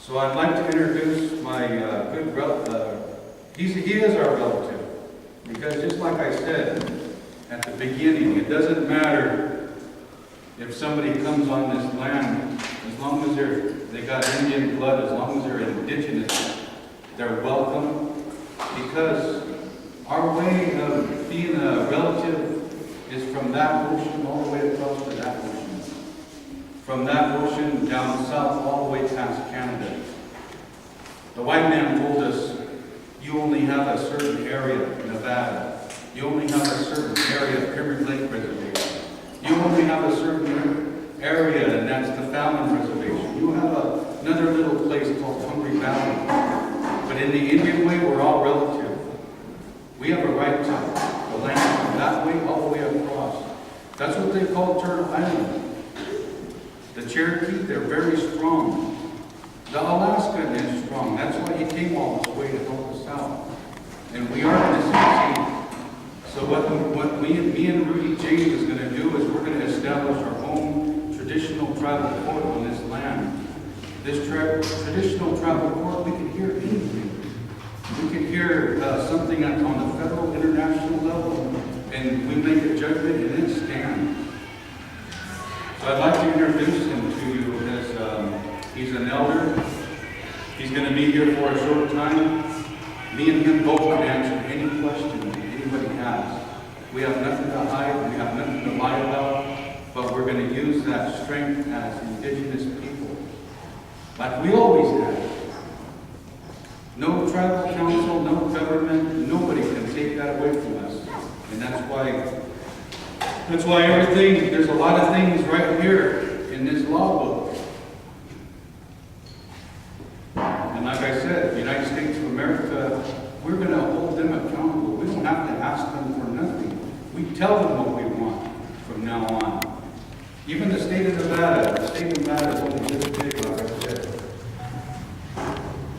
So I'd like to introduce my good relative. He is our relative. Because just like I said at the beginning, it doesn't matter if somebody comes on this land, as long as they got Indian blood, as long as they're indigenous, they're welcome. Because our way of being a relative is from that ocean all the way across to that ocean. From that ocean down south all the way past Canada. The white man told us, you only have a certain area in Nevada. You only have a certain area of Prymind Lake Reservation. You only have a certain area, and that's the Fallon Reservation. You have another little place called Hungry Valley. But in the Indian way, we're all relative. We have a right to the land from that way all the way across. That's what they call Turtle Island. The Cherokee, they're very strong. The Alaskan is strong. That's why he came all this way to help us out. And we are going to succeed. So what me and Rudy James is going to do is we're going to establish our own traditional tribal court on this land. This traditional tribal court, we can hear anything. We can hear something on the federal, international level, and we make a judgment and it stands. So I'd like to introduce him to you as he's an elder. He's going to be here for a short time. Me and him both can answer any question anybody has. We have nothing to hide. We have nothing to lie about. But we're going to use that strength as indigenous people. Like we always have. No tribal council, no government, nobody can take that away from us. And that's why everything, there's a lot of things right here in this law book. And like I said, the United States of America, we're going to hold them accountable. We don't have to ask them for nothing. We tell them what we want from now on. Even the state of Nevada is only this big, like I said.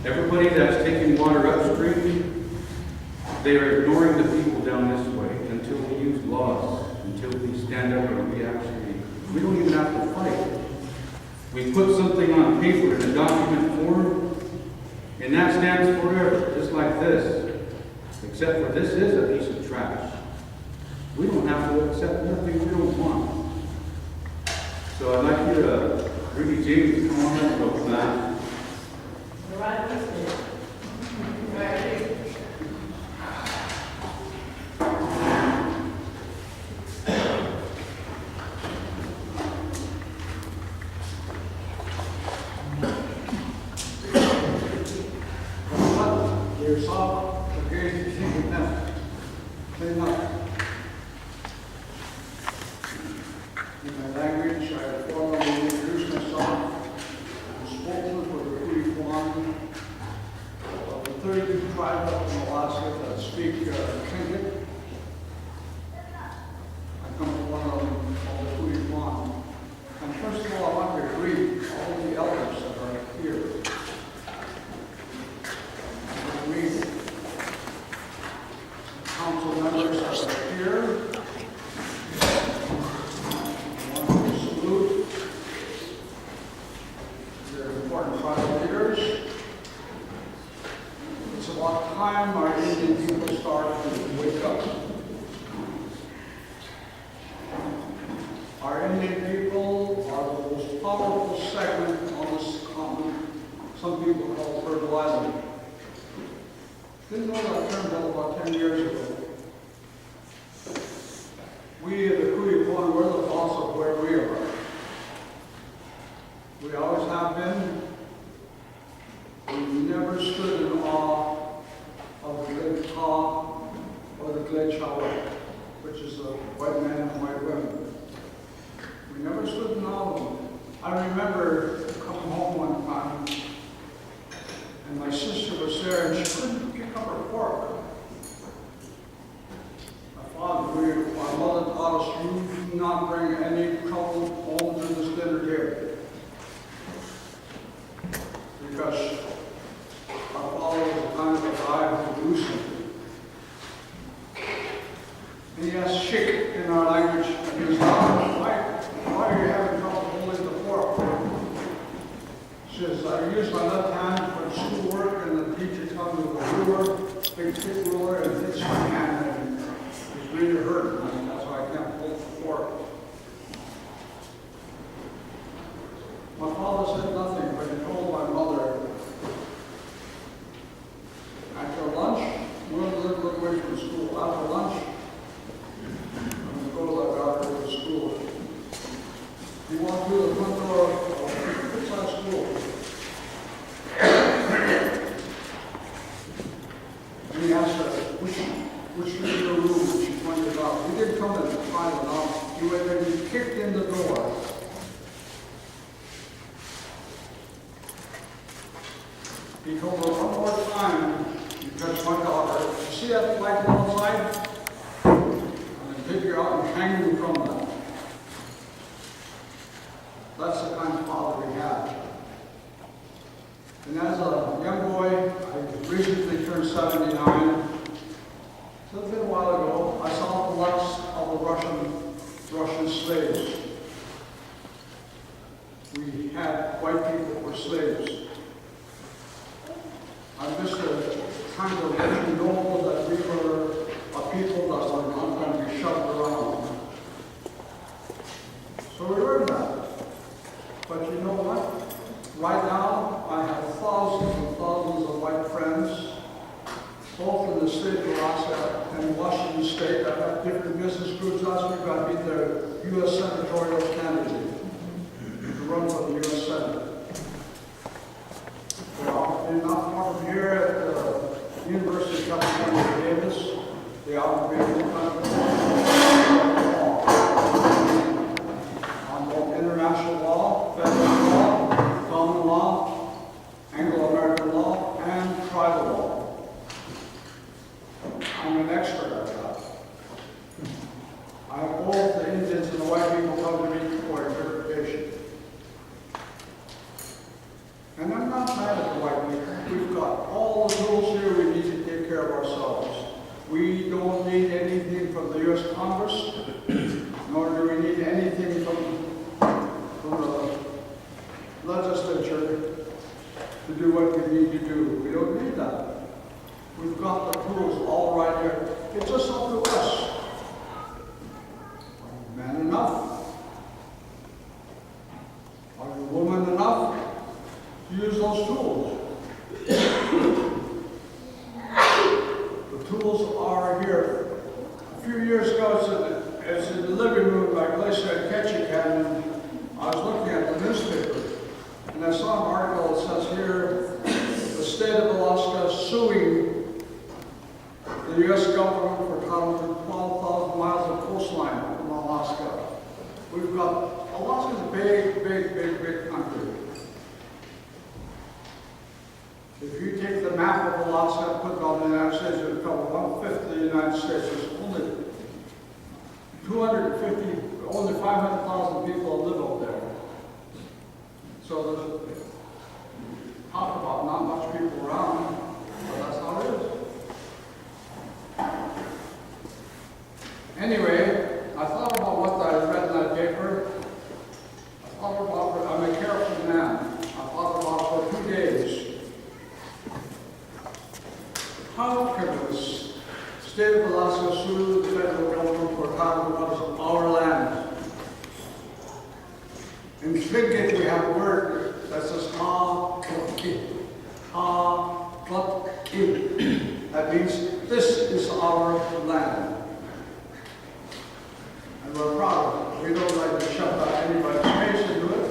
Everybody that's taking water upstream, they are ignoring the people down this way until we use laws, until we stand up and we don't even have to fight. We put something on paper in a document form, and that stands forever, just like this. Except for this is a piece of trash. We don't have to accept nothing we don't want. So I'd like you to, Rudy James, come on up real fast. In my language, I formally introduce myself. I'm spokesman for the Kuyukwan of the 32 tribes up in Alaska that speak Tlingit. I come from one of them called the Kuyukwan. And first of all, I want to greet all of the elders that are here. Council members that are here. It's about time our Indian people start to wake up. Our Indian people are the most powerful segment on this continent. Some people call it Turtle Island. Didn't know that term until about 10 years ago. We, the Kuyukwan, we're the boss of where we are. We always have been. We never stood in awe of the Glitcha or the Glitchawa, which is the white man and white women. We never stood in awe of them. I remember coming home one time, and my sister was there, and she couldn't pick up her fork. My mother taught us, you do not bring any trouble home to this dinner table. Because our father was the kind of a guy who would do something. And he has shik in our language, and he was why are you having trouble holding the fork? She is I use my left hand for schoolwork, and the teacher comes with a ruler, big thick ruler, and hits my hand, and it's really hurting. And that's why I can't pull the fork. My father said nothing, but he told my mother, after lunch, we're going to live away from school. After lunch, I'm going to go to that doctor to school. He walked through the front door of inside school. And he asked her, which little room she pointed out. He didn't come in and find it out. He went in and he kicked in the door. He told her one more time, because my daughter, you see that flag outside? I'm going to take you out and hang you from that. That's the kind of father we had. And as a young boy, I recently turned 79. So a little while ago, I saw the last of the Russian slaves. We had white people who were slaves. I'm just kind of let you know that we were a people that were not going to be shoved around. So we learned that. But you know what? Right now, I have thousands and thousands of white friends, both in the state of Alaska and Washington State. I have different business groups. Last week I beat the U.S. senatorial candidate to run for the U.S. Senate. They're not far from here at the University of California, Davis. They offer me on both international law, federal law, common law, Anglo-American law, and tribal law. I'm an expert at that. I have both the Indians and the white people come to me for interpretation. And I'm not mad at the white people. We've got all the tools here we need to take care of ourselves. We don't need anything from the U.S. Congress, nor do we need anything from the legislature to do what we need to do. We don't need that. We've got the tools all right here. It's just up to us. Are you man enough? Are you woman enough to use those tools? The tools are here. A few years ago, it's in the living room by Glacier Ketchikan, and I was looking at the newspaper, and I saw an article that says here, the state of Alaska suing the U.S. government for cutting 12,000 miles of coastline from Alaska. Alaska's a big, big, big, big country. If you take the map of Alaska and put it on the United States, it would cover 1/5 of the United States. There's only 500,000 people live up there. So there's talk about not much people around, but that's how it is. Anyway, I thought about what I read in that paper. I'm a careful man. I thought about it for 2 days. How can the state of Alaska sue the federal government for carbon of our land? In Trinket, we have a word that says ha-klutki. Ha-klutki. That means this is our land. And we're proud of it. We don't like to shut down anybody's face into it,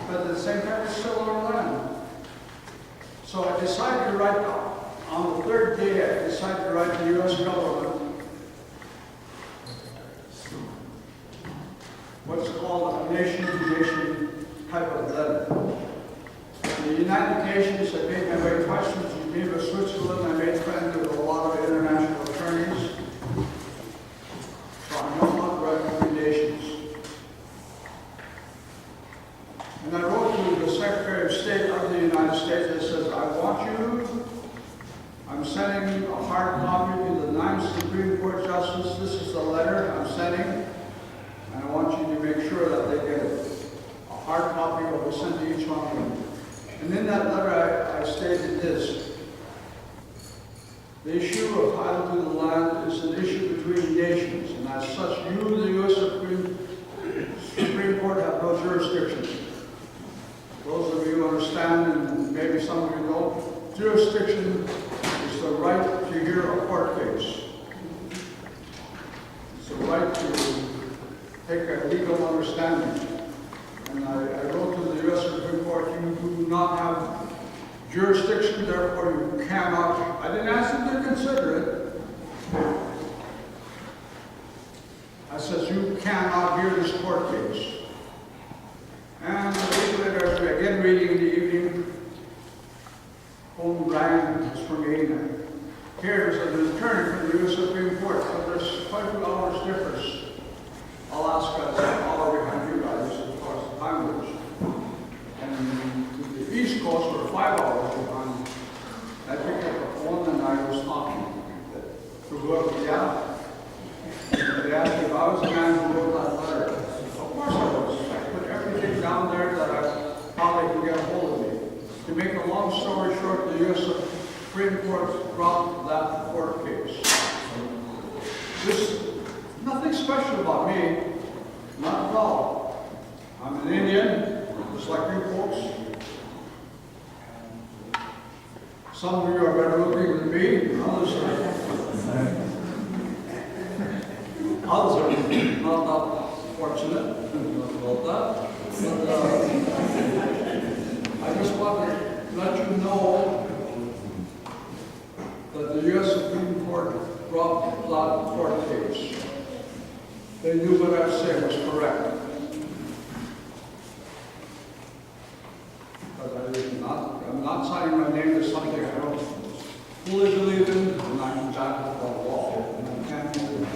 but at the same time, it's still our land. So I decided to write on the third day, I decided to write to the U.S. government what's called a nation-to-nation type of letter. The United Nations, I made my way twice to Geneva, Switzerland. I made friends with a lot of international attorneys. So I know how to write recommendations. And I wrote to the Secretary of State of the United States that says, I'm sending a hard copy to the 9th Supreme Court Justice. This is the letter I'm sending, and I want you to make sure that they get it. A hard copy will be sent to each one of them. And in that letter, I stated this: the issue of title to the land is an issue between nations, and as such, you, the U.S. Supreme Court, have no jurisdiction. Those of you who understand, and maybe some of you don't, jurisdiction is the right to hear a court case. It's the right to take a legal understanding. And I wrote to the U.S. Supreme Court, you do not have jurisdiction, therefore you cannot. I didn't ask them to consider it. I said, you cannot hear this court case. And a week later, as we again reading in the evening, phone rang, it's from me, and here's an attorney from the U.S. Supreme Court, so there's quite a few hours difference. Alaska is an hour behind you guys as far as the time goes. And to the East Coast, we're 5 hours behind. I picked up the phone and I was talking to whoever we had. They asked me if I was the man who wrote that letter. Of course I was. I put everything down there that I thought they could get a hold of me. To make a long story short, the U.S. Supreme Court dropped that court case. There's nothing special about me, not at all. I'm an Indian, just like you folks. Some of you are better looking than me, others are not that fortunate about that. But I just want to let you know that the U.S. Supreme Court dropped that court case. They knew what I said was correct. But I'm not signing my name to something I don't fully believe in, and I'm back with the law, and I can't do it.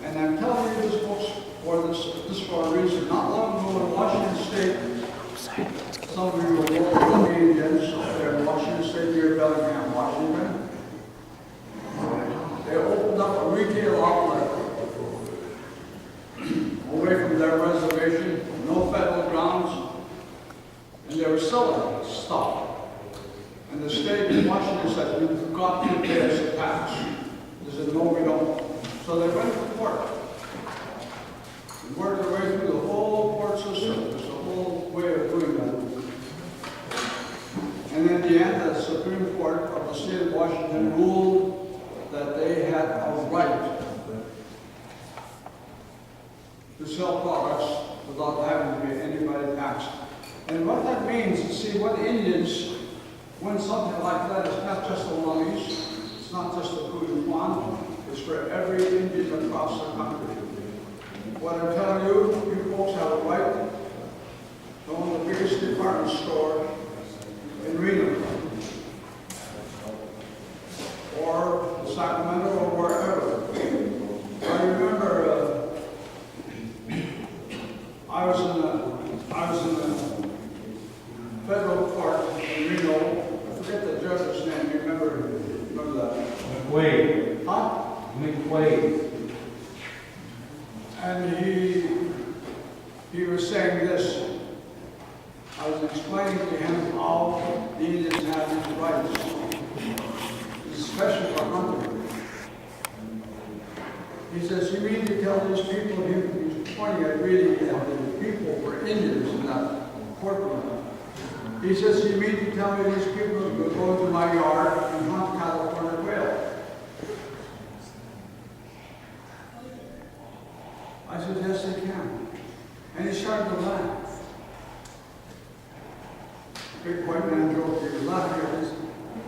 And I'm telling you this, folks, for a reason. Not long ago in Washington State, some of you are all Indians up there in Washington State near Bellingham, Washington. They opened up a retail outlet away from their reservation, no federal grounds, and they were selling stuff. And the state of Washington said, you've got to pay us a tax. They said, no, we don't. So they went to court. And worked their way through the whole court system. There's a whole way of doing that. And in the end, the Supreme Court of the state of Washington ruled that they had a right to sell products without having to pay anybody taxed. And what that means is, see, what Indians, when something like that, is not just the Lummies, it's not just the Pujuan, it's for every Indian across the country. What I'm telling you, you folks have a right to own the biggest department store in Reno, or Sacramento, or wherever. I remember I was in the federal court in Reno. I forget the judge's name. You remember that? McQuaid. Huh? McQuaid. And he was saying this. I was explaining to him how the Indians have these rights, especially for hunting. He says, you mean to tell these people, he was pointing at really that the people were Indians in that courtroom. He says, you mean to tell me these people will go to my yard and hunt California quail? I said, yes, they can. And he started to laugh. Big white man joke, he was laughing at this.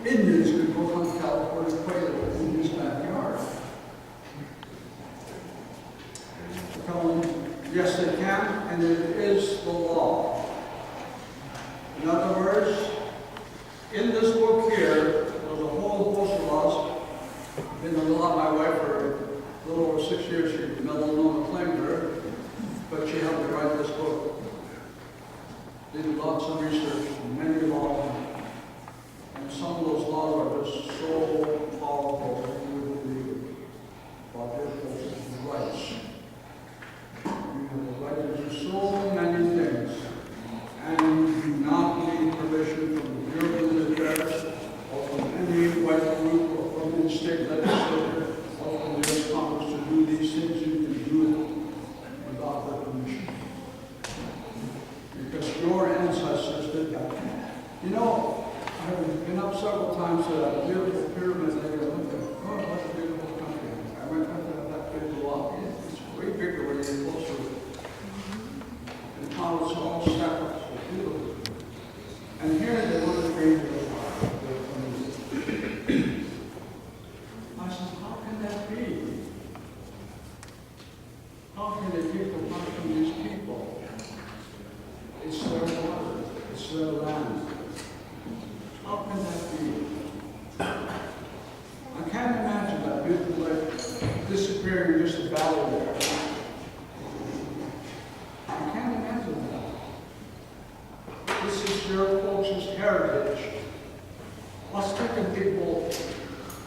Indians could go hunt California quail in his backyard. I told him, yes, they can, and it is the law. In other words, in this book here, there's a whole host of laws. Been a law my wife for a little over 6 years. She melanoma claimed her, but she helped me write this book. Did lots of research, many laws, and some of those laws are just so powerful that you wouldn't believe it. About their people's rights. You have the right to do so many things, and you do not need permission You know, I've been up several times to that beautiful pyramid there, and looked at, oh, what a beautiful country. I went up to that big block, it's way bigger when you get closer to it. And how it's all set up so beautiful. And here they want to bring the I said, how can that be? How can they take the money from these people? It's their water, it's their land. How can that be? I can't imagine that beautiful lake disappearing in just a valley there. I can't imagine that. This is your folks' heritage. Us African people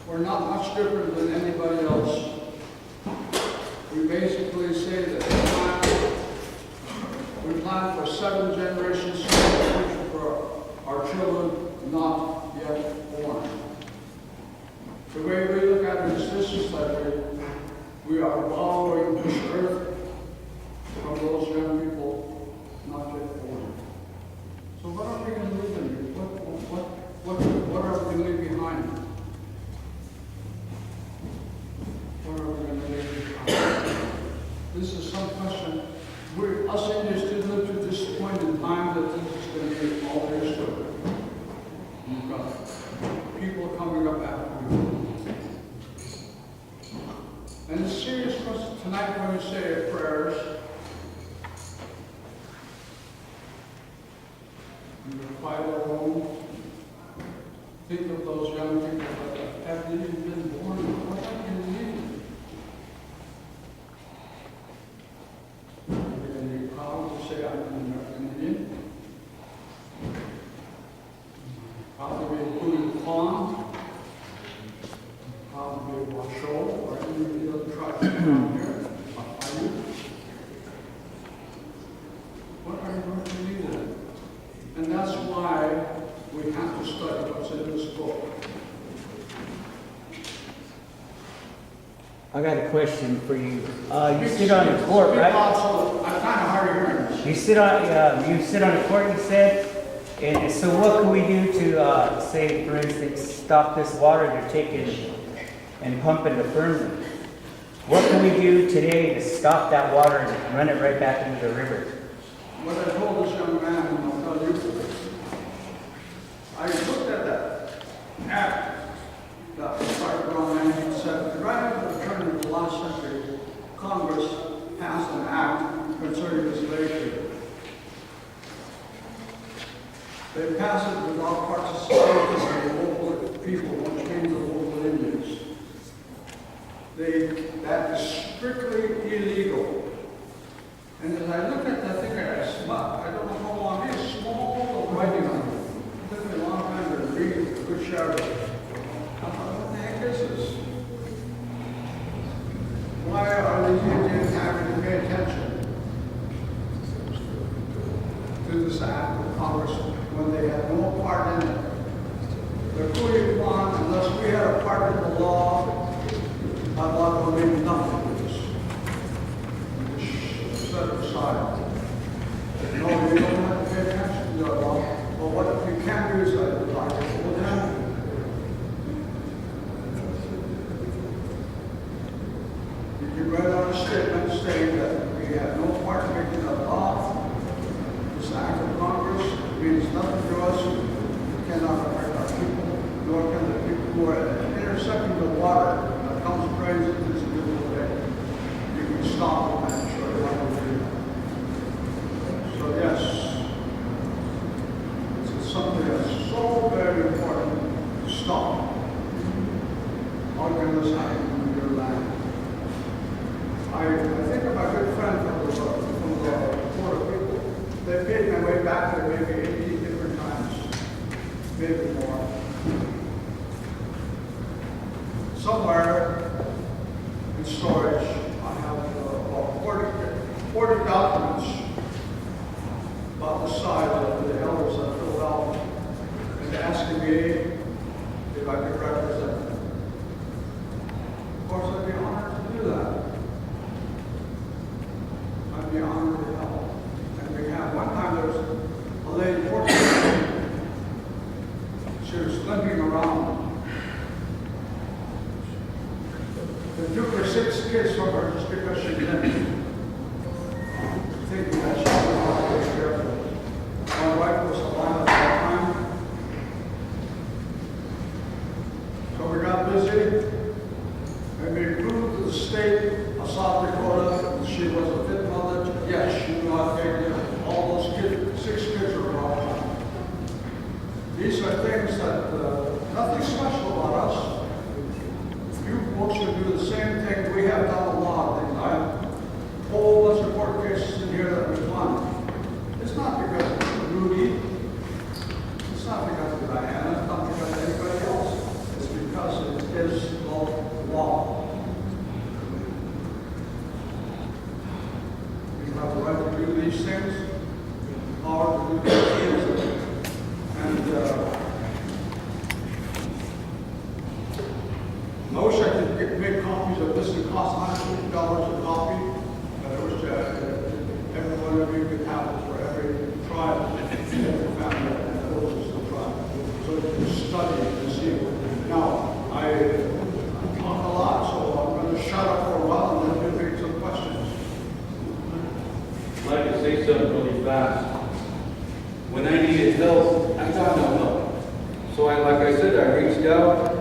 were not much different than anybody else. We basically say that we plan for 7 generations for our children not yet born. The way we look at it is this, is that we are borrowing this earth from those young people not yet born. So what are we going to leave them? What are we going to leave behind? What are we going to leave behind? This is some question. Us Indians did live to this point in time that this is going to be all there is to it. You've got people coming up after you. And it's serious for us tonight when we say our prayers. In the quiet alone, think of those young people that haven't even been born. What can you need? Are they going to be proud to say, I'm an American Indian? Proud to be included in the pond? Proud to be a Washoe or any of the other tribes around here? Are you? What are you going to need then? And that's why we have to study what's in this book. I got a question for you. You sit on a court, right? I'm kind of hard of hearing this. You sit on a court, you said. And so what can we do to, say, for instance, stop this water they're taking and pumping to Fernley? What can we do today to stop that water and run it right back into the river? What I told this young man, and I'll tell you, I looked at that act that was started around 1970. Right after the turn of the last century, Congress passed an act concerning this lake. They passed it without participation of the local people, which means the local Indians. That is strictly illegal. And as I look at that thing, I smell, I don't know how long it is, small writing on it. It took me a long time to read a good share of it. I thought, what the heck is this? Why are these Indians having to pay attention to this act of Congress when they had no part in it? They're putting on, unless we had a part in the law, I thought it would mean nothing to us. Set it aside. No, we don't have to pay attention to the law. But what if we can use that as argument? Well, then, you read out a statement saying that we have no part in making a law. This act of Congress means nothing to us. It cannot affect our people, nor can the people who are intercepting the water that comes drains into this beautiful lake. You can stop them and show you how to do that. So yes, this is something that's so very important to stop. How can this happen in your land? I think of my good friend from the Florida people. They paid my way back there maybe 18 different times, maybe more. Somewhere in storage, I have about 40 documents about the size of the elders of Philadelphia, and asking me if I could represent them. Of course, I'd be honored to do that. I'd be honored to help. And we have, one time there was a lady, 14, These are things that, nothing special about us. You folks should do the same thing. We have done a lot of things. I have a whole bunch of court cases in here that we won. It's not because of Rudy. It's not because of Diana. It's not because of anybody else. It's because it is the law. We have the right to do these things, the power to do these things, and I wish I could make copies of this. It costs $150 a copy. I wish every one of you could have it for every tribe, every family that opposes the tribe, so you can study it and see it. Now, I talk a lot, so I'm going to shut up for a while and then we'll take some questions. I'd like to say something really fast. When I needed help, I got no help. So like I said, I reached out.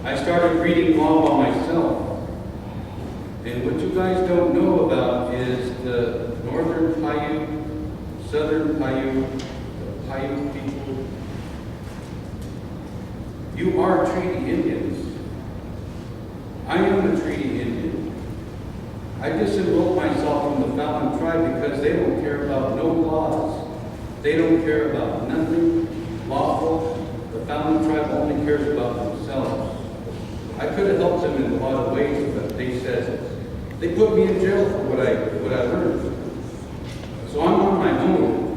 I started reading law by myself. And what you guys don't know about is the Northern Paiute, Southern Paiute, the Paiute people. You are treaty Indians. I am a treaty Indian. I disenrolled myself from the Fallon tribe because they don't care about no laws. They don't care about nothing lawful. The Fallon tribe only cares about themselves. I could have helped them in a lot of ways, but they said, they put me in jail for what I learned. So I'm on my own.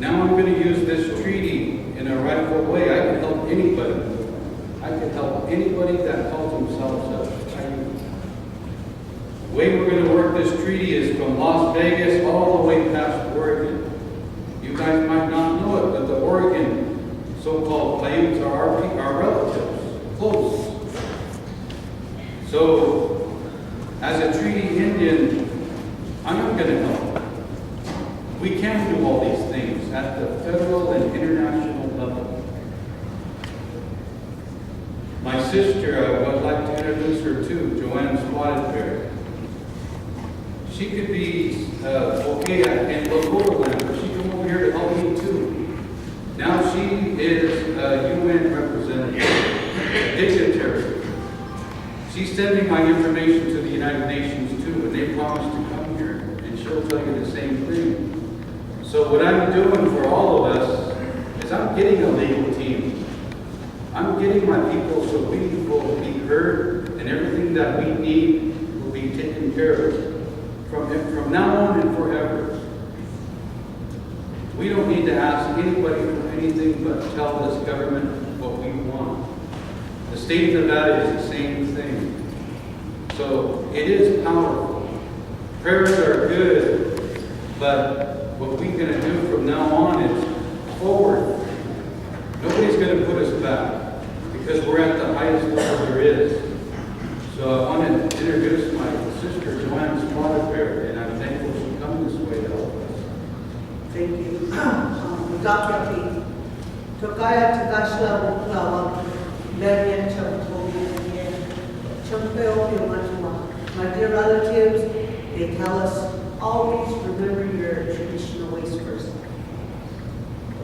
Now I'm going to use this treaty in a rightful way. I can help anybody. I can help anybody that calls themselves a Paiute. The way we're going to work this treaty is from Las Vegas all the way past Oregon. You guys might not know it, but the Oregon so-called Paiutes are our relatives, close. So, as a treaty Indian, I'm not going to help. We can do all these things at the federal and international level. My sister, I would like to introduce her to, Joanne Spotted Bear. She could be okay in Lakota land, but she come over here to help me too. Now she is a UN representative, dignitary. She's sending my information to the United Nations too, and they promised to come here, and she'll tell you the same thing. So what I'm doing for all of us is I'm getting a legal team. I'm getting my people so we will be heard, and everything that we need will be taken care of from now on and forever. We don't need to ask anybody for anything but tell this government what we want. The state of Nevada is the same thing. So it is powerful. Prayers are good, but what we're going to do from now on is forward. Nobody's going to put us back because we're at the highest level there is. So I want to introduce my sister, Joanne Spotted Bear, and I'm thankful she come this way to help us. Thank you. Dr. Tokaya Tagashla Buklawa, Marian Chumpeo, my dear relatives, they tell us, always remember your traditional ways first.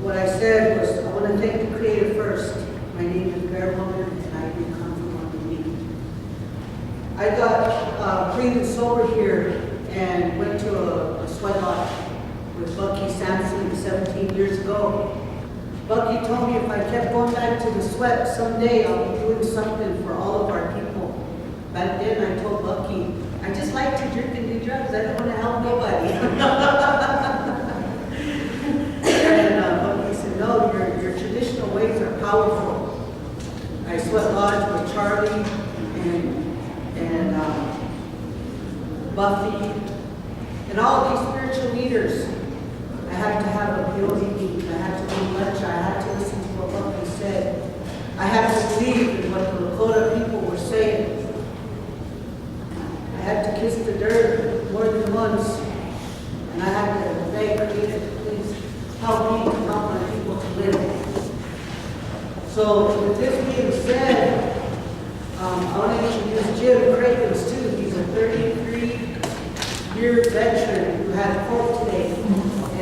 What I said was, I want to thank the Creator first. My name is Bear Woman, and I do come from Honolulu. I got clean and sober here and went to a sweat lodge with Bucky Sampson 17 years ago. Bucky told me if I kept going back to the sweat, someday I'll be doing something for all of our people. Back then I told Bucky, I just like to drink and do drugs. I don't want to help nobody. And Bucky said, no, your traditional ways are powerful. I sweat lodge with Charlie and Buffy and all these spiritual leaders. I had to have a building meeting. I had to do lunch. I had to listen to what Buffy said. I had to believe in what the Lakota people were saying. I had to kiss the dirt more than once. And I had to beg Creator to please help me to help my people to live. So with this being said, I want to introduce Jim Cravens too. He's a 33-year veteran who had court today.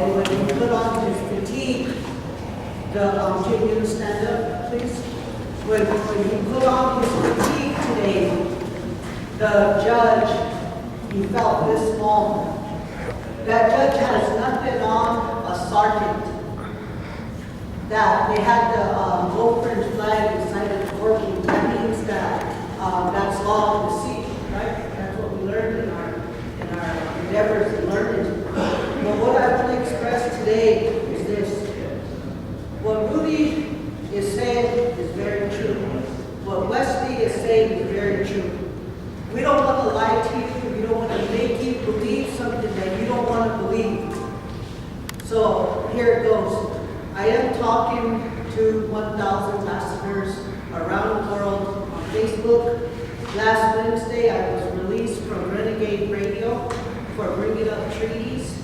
And when he put on his fatigue, Jim, you stand up, please? When he put on his critique today, the judge, he felt this small. That judge has nothing on a sergeant. That they had the gold fringe flag inside of the working. That means that that's law of the sea, right? That's what we learned in our endeavors and learning. But what I want to express today is this. What Rudy is saying is very true. What Wesley is saying is very true. We don't want to lie to you. We don't want to make you believe something that you don't want to believe. So here it goes. I am talking to 1,000 ambassadors around the world on Facebook. Last Wednesday, I was released from Renegade Radio for bringing up treaties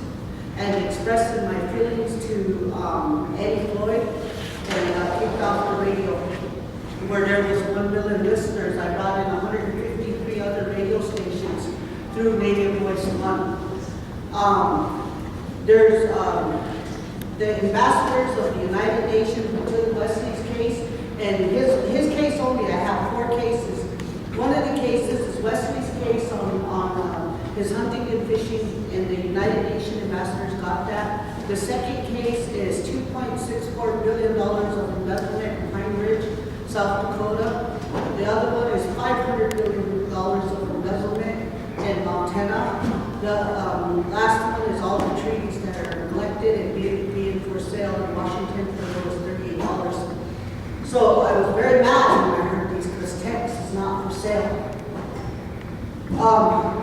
and expressing my feelings to Eddie Floyd, and kicked off the radio. Where there was 1 million listeners, I brought in 153 other radio stations through Native Voice One. There's the ambassadors of the United Nations who took Wesley's case, and his case only, I have 4 cases. One of the cases is Wesley's case on his hunting and fishing, and the United Nations ambassadors got that. The second case is $2.64 billion of investment in Pine Ridge, South Dakota. The other one is $500 billion of embezzlement in Montana. The last one is all the treaties that are neglected and being for sale in Washington for those $38. So I was very mad when I heard these because Texas is not for sale.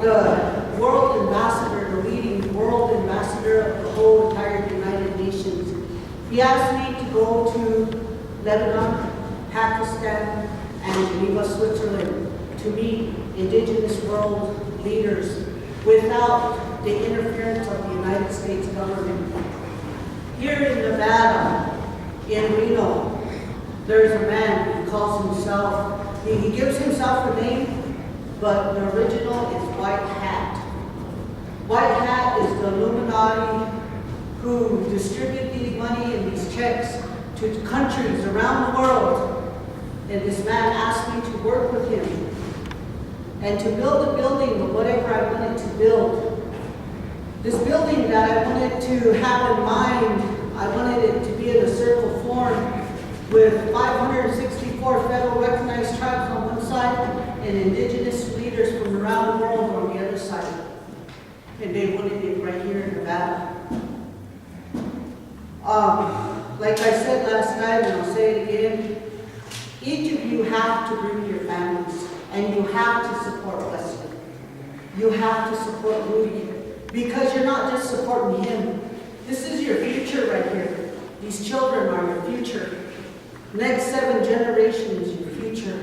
The world ambassador, the leading world ambassador of the whole entire United Nations, he asked me to go to Lebanon, Pakistan, and Geneva, Switzerland to meet indigenous world leaders without the interference of the United States government. Here in Nevada, in Reno, there's a man who calls himself, he gives himself a name, but the original is White Hat. White Hat is the Illuminati who distribute these money and these checks to countries around the world. And this man asked me to work with him and to build a building of whatever I wanted to build. This building that I wanted to have in mind, I wanted it to be in a circle form with 564 federal recognized tribes on one side and indigenous leaders from around the world on the other side. And they wanted it right here in Nevada. Like I said last night, and I'll say it again, each of you have to bring your families, and you have to support Wesley. You have to support Rudy, because you're not just supporting him. This is your future right here. These children are your future. Next 7 generations is your future.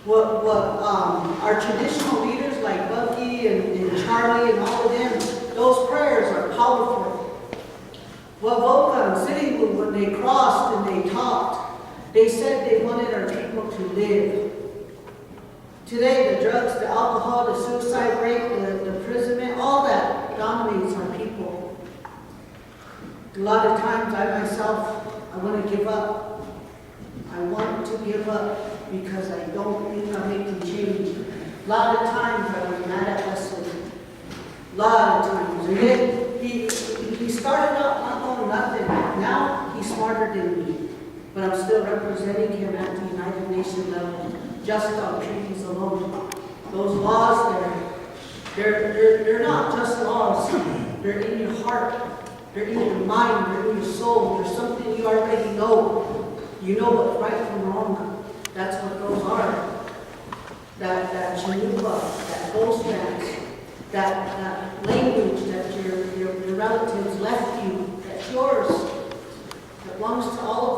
What our traditional leaders like Bucky and Charlie and all of them, those prayers are powerful. What Volca and Sitting Bull, when they crossed and they talked, they said they wanted our people to live. Today, the drugs, the alcohol, the suicide rate, the imprisonment, all that dominates our people. A lot of times, I myself, I want to give up. I want to give up because I don't think I'm making change. A lot of times, I was mad at Wesley. A lot of times. And then he started out not knowing nothing. Now, he's smarter than me. But I'm still representing him at the United Nations level, just on treaties alone. Those laws they're not just laws. They're in your heart. They're in your mind. They're in your soul. There's something you already know. You know what's right from wrong. That's what those are. That chanupa, that ghost dance, that language that your relatives left you, that's yours. That belongs to all of